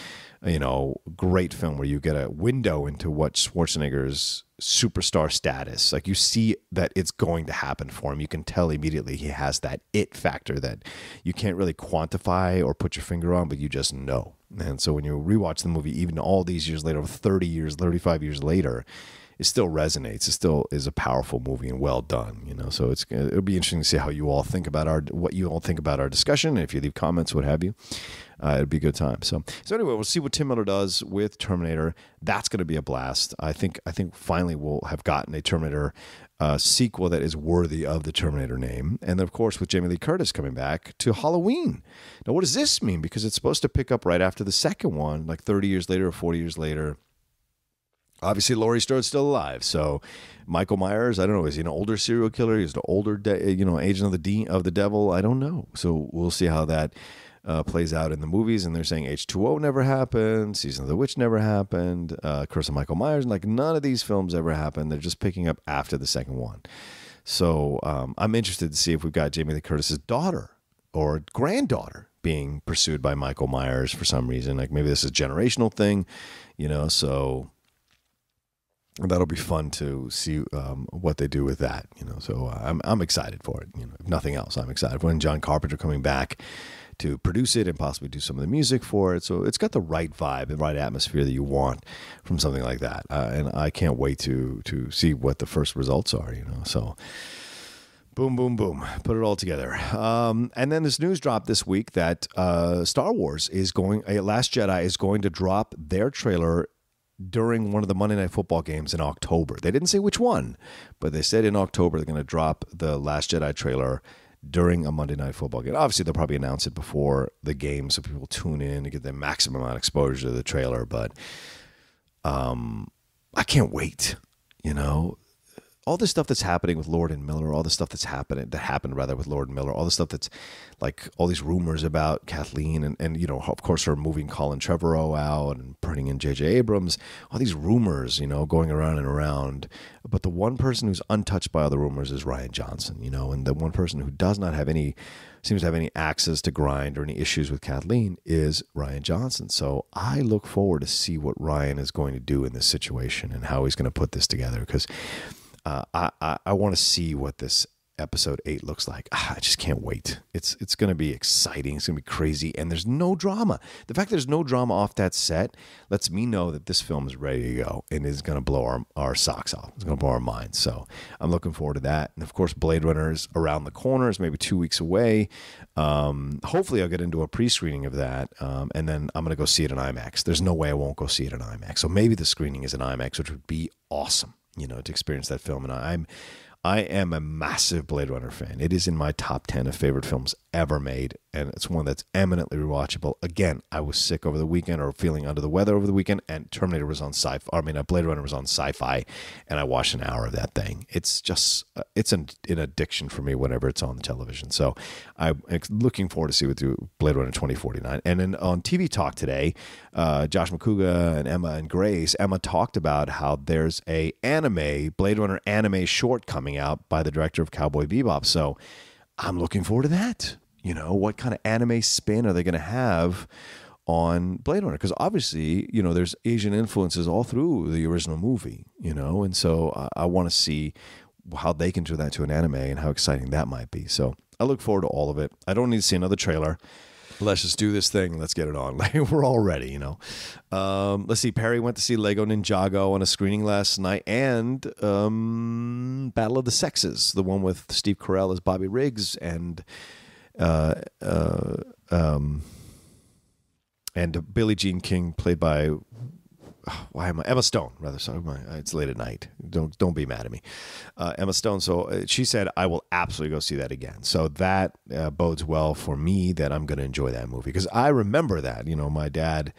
you know, great film where you get a window into what Schwarzenegger's superstar status. Like, you see that it's going to happen for him. You can tell immediately he has that it factor that you can't really quantify or put your finger on, but you just know. And so when you rewatch the movie, even all these years later, 30 years, 35 years later, it still resonates. It still is a powerful movie and well done, you know. So it'll be interesting to see how you all think about what you all think about our discussion. If you leave comments, what have you, it'll be a good time. So anyway, we'll see what Tim Miller does with Terminator. That's going to be a blast. I think finally we'll have gotten a Terminator sequel that is worthy of the Terminator name. And of course, with Jamie Lee Curtis coming back to Halloween. Now, what does this mean? Because it's supposed to pick up right after the second one, like 30 years later or 40 years later. Obviously, Laurie Strode's still alive. So Michael Myers, I don't know, is he an older serial killer? He's an older, agent of the devil? I don't know. So we'll see how that plays out in the movies. And they're saying H2O never happened, Season of the Witch never happened, Curse of Michael Myers. Like, none of these films ever happened. They're just picking up after the second one. So I'm interested to see if we've got Jamie Lee Curtis's daughter or granddaughter being pursued by Michael Myers for some reason. Like, maybe this is a generational thing, you know, so that'll be fun to see what they do with that, you know. So I'm excited for it. You know, if nothing else, I'm excited for it. And John Carpenter coming back to produce it and possibly do some of the music for it. So it's got the right vibe, the right atmosphere that you want from something like that. And I can't wait to see what the first results are, you know. So boom, boom, boom. Put it all together. And then this news dropped this week that Star Wars is Last Jedi is going to drop their trailer during one of the Monday Night Football games in October. They didn't say which one, but they said in October they're going to drop the Last Jedi trailer during a Monday Night Football game. Obviously, they'll probably announce it before the game so people tune in and get the maximum amount of exposure to the trailer. But I can't wait, all this stuff that's happening with Lord and Miller, all the stuff that happened with Lord and Miller, all the stuff that's like all these rumors about Kathleen and of course her moving Colin Trevorrow out and putting in J.J. Abrams, all these rumors, going around and around. But the one person who's untouched by all the rumors is Rian Johnson, and the one person who seems to have any axes to grind or any issues with Kathleen is Rian Johnson. So I look forward to see what Rian is going to do in this situation and how he's going to put this together, because I want to see what this episode 8 looks like. I just can't wait. It's going to be exciting. It's going to be crazy. And there's no drama. The fact there's no drama off that set lets me know that this film is ready to go and is going to blow our socks off. It's going to blow our minds. So I'm looking forward to that. And of course, Blade Runner is around the corner. It's maybe 2 weeks away. Hopefully I'll get into a pre-screening of that. And then I'm going to go see it in IMAX. There's no way I won't go see it in IMAX. So maybe the screening is in IMAX, which would be awesome, to experience that film. And I am a massive Blade Runner fan. It is in my top 10 of favorite films ever made, and it's one that's eminently rewatchable. Again, I was sick over the weekend or feeling under the weather over the weekend, and Terminator was on Blade Runner was on Sci-Fi, and I watched an hour of that thing. It's just, it's an addiction for me whenever it's on the television. So I'm looking forward to see what do Blade Runner 2049. And then on TV Talk today, Josh McCouga and Emma talked about how there's a Blade Runner anime short coming out by the director of Cowboy Bebop. So I'm looking forward to that. What kind of anime spin are they going to have on Blade Runner? Because obviously, there's Asian influences all through the original movie, and so I want to see how they can do that to an anime and how exciting that might be. So I look forward to all of it. I don't need to see another trailer. Let's just do this thing. Let's get it on. We're all ready, Let's see. Perry went to see Lego Ninjago on a screening last night, and Battle of the Sexes, the one with Steve Carell as Bobby Riggs and Billie Jean King, played by Emma Stone, rather. Sorry, it's late at night. Don't be mad at me, Emma Stone. So she said, I will absolutely go see that again. So that bodes well for me that I'm going to enjoy that movie, because I remember that. My dad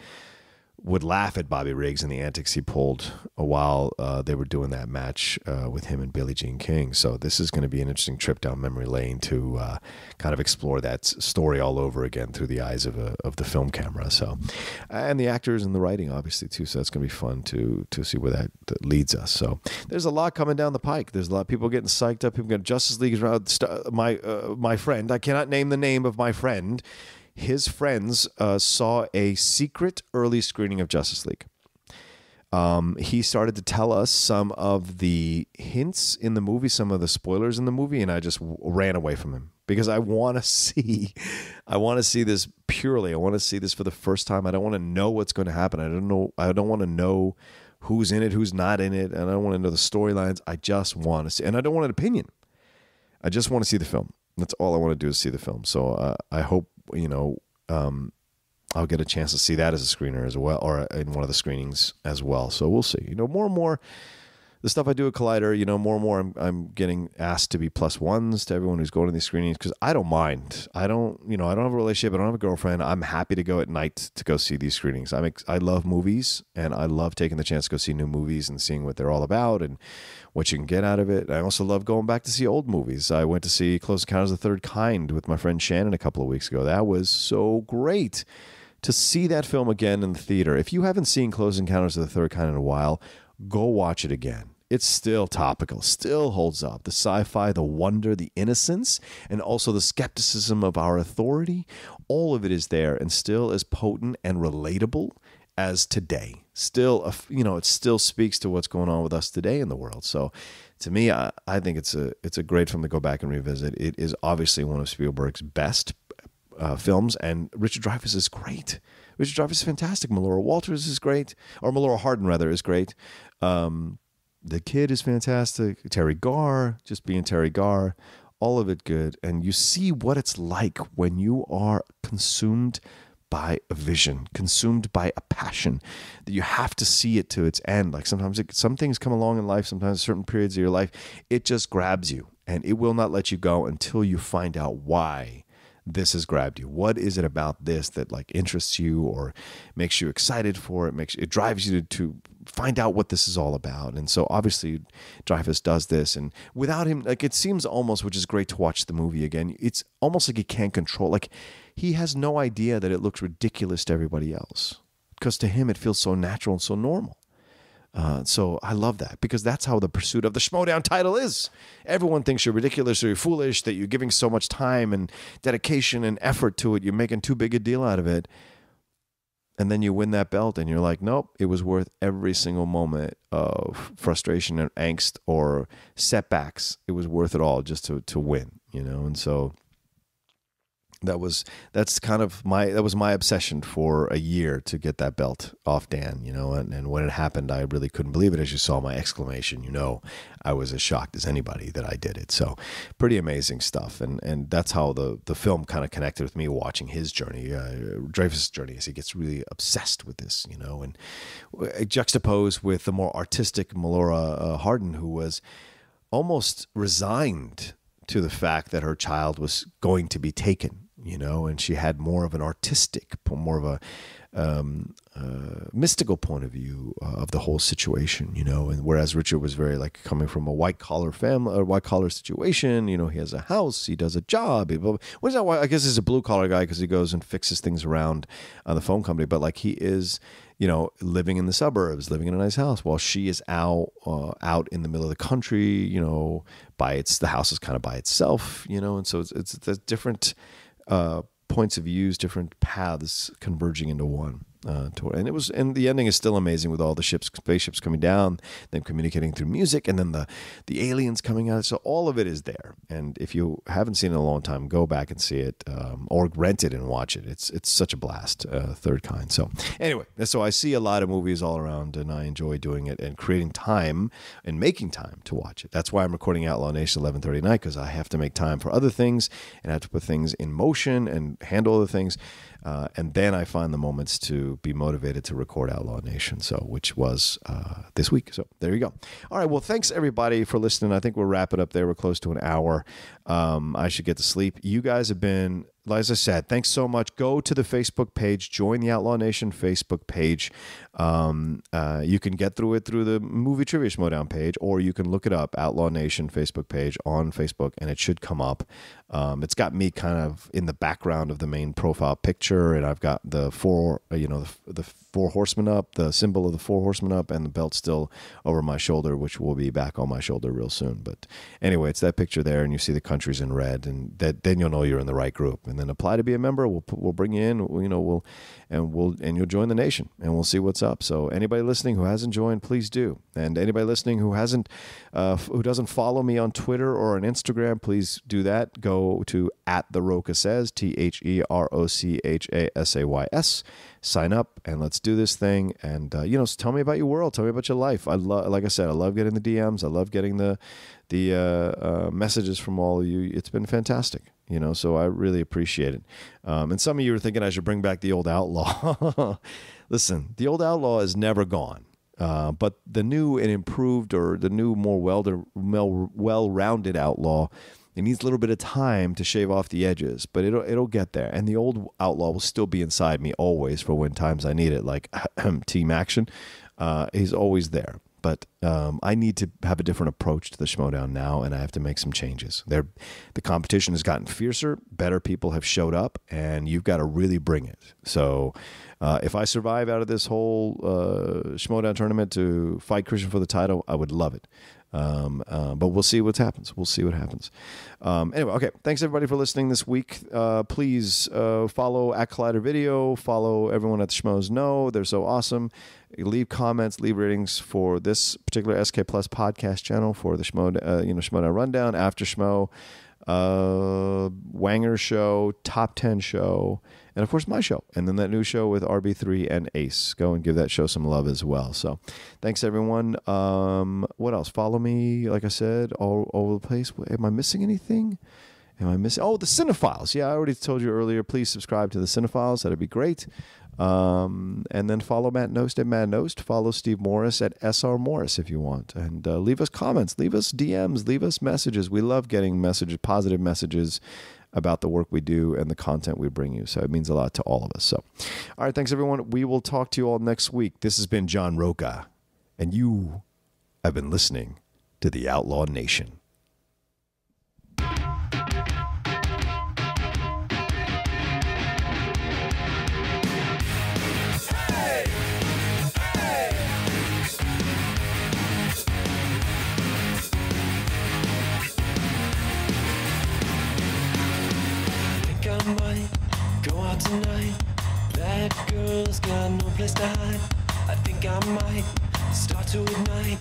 would laugh at Bobby Riggs and the antics he pulled while they were doing that match with him and Billie Jean King. So this is going to be an interesting trip down memory lane to kind of explore that story all over again through the eyes of the film camera. So, and the actors and the writing, obviously, too. So that's going to be fun to see where that leads us. So there's a lot coming down the pike. There's a lot of people getting psyched up. People got Justice League around. My friend, I cannot name the name of my friend. His friends saw a secret early screening of Justice League. He started to tell us some of the hints in the movie, some of the spoilers in the movie, and I just ran away from him because I want to see this purely. I want to see this for the first time. I don't want to know what's going to happen. I don't want to know who's in it, who's not in it, and I don't want to know the storylines. I just want to see, and I don't want an opinion. I just want to see the film. That's all I want to do is see the film. So I hope, I'll get a chance to see that as a screener as well, or in one of the screenings as well. So we'll see. More and more, the stuff I do at Collider, more and more I'm getting asked to be +1s to everyone who's going to these screenings, because I don't mind. I don't have a relationship. I don't have a girlfriend. I'm happy to go at night to go see these screenings. I love movies, and I love taking the chance to go see new movies and seeing what they're all about and what you can get out of it. I also love going back to see old movies. I went to see Close Encounters of the Third Kind with my friend Shannon a couple of weeks ago. That was so great to see that film again in the theater. If you haven't seen Close Encounters of the Third Kind in a while, go watch it again. It's still topical, still holds up. The sci-fi, the wonder, the innocence, and also the skepticism of our authority, all of it is there and still as potent and relatable as today. Still, it still speaks to what's going on with us today in the world. So to me, I think it's a great film to go back and revisit. It is obviously one of Spielberg's best films, and Richard Dreyfuss is great. Richard Dreyfuss is fantastic. Melora Walters is great, or Melora Hardin rather is great. The kid is fantastic. Terry Garr, just being Terry Garr, all of it good. And you see what it's like when you are consumed by a vision, consumed by a passion that you have to see it to its end. Like sometimes some things come along in life, sometimes certain periods of your life, it just grabs you and it will not let you go until you find out why this has grabbed you. What is it about this that like interests you or makes you excited for it? It drives you to find out what this is all about. And so obviously Dreyfuss does this, and without him, like it seems almost, which is great to watch the movie again, it's almost like he can't control, like he has no idea that it looks ridiculous to everybody else because to him it feels so natural and so normal. So I love that because that's how the pursuit of the Schmoedown title is. Everyone thinks you're ridiculous or you're foolish, that you're giving so much time and dedication and effort to it. You're making too big a deal out of it. And then you win that belt and you're like, nope, it was worth every single moment of frustration and angst or setbacks. It was worth it all just to win, you know? And so that was my obsession for a year, to get that belt off Dan, you know, and when it happened, I really couldn't believe it. As you saw my exclamation, you know, I was as shocked as anybody that I did it. So pretty amazing stuff. And that's how the film kind of connected with me, watching his journey, Dreyfuss' journey, as he gets really obsessed with this, you know, and juxtaposed with the more artistic Melora Hardin, who was almost resigned to the fact that her child was going to be taken, you know, and she had more of an artistic, more of a mystical point of view of the whole situation, you know, and whereas Richard was very like coming from a white collar family, or white collar situation, you know, he has a house, he does a job. What's that? I guess he's a blue collar guy because he goes and fixes things around on the phone company, but like he is, you know, living in the suburbs, living in a nice house, while she is out in the middle of the country, you know, the house is kind of by itself, you know, and so it's different points of views, different paths converging into one. And the ending is still amazing with all the spaceships coming down, them communicating through music, and then the aliens coming out. So all of it is there. And if you haven't seen it in a long time, go back and see it, or rent it and watch it. It's such a blast, third kind. So anyway, so I see a lot of movies all around, and I enjoy doing it and creating time and making time to watch it. That's why I'm recording Outlaw Nation 11:30 night, because I have to make time for other things and I have to put things in motion and handle other things. And then I find the moments to be motivated to record Outlaw Nation, which was this week. So there you go. All right, well, thanks everybody for listening. I think we'll wrap it up there. We're close to an hour. I should get to sleep. You guys have been, as I said, thanks so much. Go to the Facebook page, join the Outlaw Nation Facebook page. You can get through it through the Movie Trivia Schmoedown page, or you can look it up, Outlaw Nation Facebook page on Facebook, and it should come up. It's got me kind of in the background of the main profile picture, and I've got the four horsemen up, the symbol of the four horsemen up, and the belt still over my shoulder, which will be back on my shoulder real soon. But anyway, it's that picture there, and you see the countries in red, and then you'll know you're in the right group. And then apply to be a member. We'll bring you in. And you'll join the nation, and we'll see what's up. So anybody listening who hasn't joined, please do. And anybody listening who doesn't follow me on Twitter or on Instagram, please do that. Go to @theRochaSays, TheRochaSays. Sign up and let's do this thing. And tell me about your world. Tell me about your life. Like I said, I love getting the DMs. I love getting the messages from all of you. It's been fantastic. So I really appreciate it. And some of you are thinking I should bring back the old Outlaw. Listen, the old Outlaw is never gone. But the new and improved, or the new, more well-rounded Outlaw, it needs a little bit of time to shave off the edges, but it'll get there. And the old Outlaw will still be inside me always for when times I need it, like Team Action. He's always there. But I need to have a different approach to the Schmoedown now, and I have to make some changes. The competition has gotten fiercer. Better people have showed up, and you've got to really bring it. So if I survive out of this whole Schmoedown tournament to fight Christian for the title, I would love it. But we'll see what happens. Anyway, okay. Thanks everybody for listening this week. Please follow @Collider Video. Follow everyone at the Schmoes Know. They're so awesome. Leave comments, leave ratings for this particular SK Plus podcast channel, for the Schmoedown Rundown, After Schmo, Wanger Show, Top 10 Show, and of course my show, and then that new show with RB3 and Ace. Go and give that show some love as well. So thanks everyone. What else? Follow me, like I said, all over the place. Am I missing anything? Am I missing? Oh, the Cinephiles. Yeah, I already told you earlier. Please subscribe to the Cinephiles. That'd be great. And then follow Matt Nost at Matt Nost. Follow Steve Morris at SR Morris if you want. And leave us comments. Leave us DMs. Leave us messages. We love getting messages, positive messages about the work we do and the content we bring you. So it means a lot to all of us. So, all right, thanks, everyone. We will talk to you all next week. This has been John Rocha, and you have been listening to the Outlaw Nation. Go out tonight. That girl's got no place to hide. I think I might start to ignite